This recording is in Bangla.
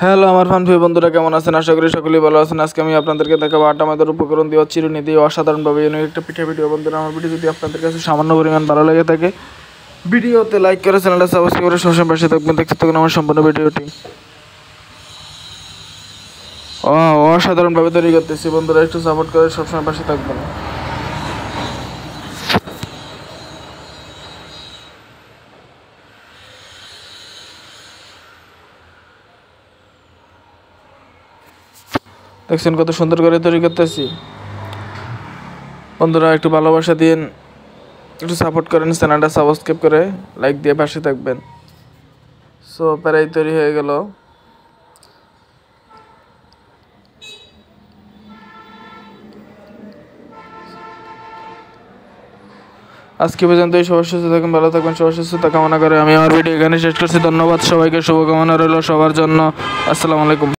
হ্যালো আমার ফানপ্রিয় বন্ধুরা, কেমন আছেন? আশা করি সকলেই ভালো আছেন। আজকে আমি আপনাদেরকে দেখাবো আটা ময়দার উপকরণ দিয়ে চিরুনি দিয়ে অসাধারণভাবে ইউনিক একটা পিঠা ভিডিও। বন্ধুরা, আমার ভিডিও যদি আপনাদের কাছে সামান্য পরিমাণ ভালো লেগে থাকে, ভিডিওতে লাইক করে চ্যানেলটা সাবস্ক্রাইব করে সবসময় পাশে থাকবেন। দেখতে থাকুন আমার সম্পূর্ণ ভিডিওটি। অসাধারণভাবে তৈরি করতেছি বন্ধুরা, একটু সাপোর্ট করে সবসময় পাশে থাকবেন। দেখছেন কত সুন্দর করে তৈরি করতেছি। বন্ধুরা, একটু ভালোবাসা দিন, একটু সাপোর্ট করেন, চ্যানেলটা সাবস্ক্রাইব করে লাইক দিয়ে পাশে থাকবেন। সো প্রায় তৈরি হয়ে গেল। আজকে পর্যন্ত সবার সুস্থ থাকুন, ভালো থাকবেন। সবার সুস্থতা কামনা করে আমি আমার ভিডিও এখানে শেষ করছি। ধন্যবাদ সবাইকে, শুভকামনা রইল সবার জন্য। আসসালামু আলাইকুম।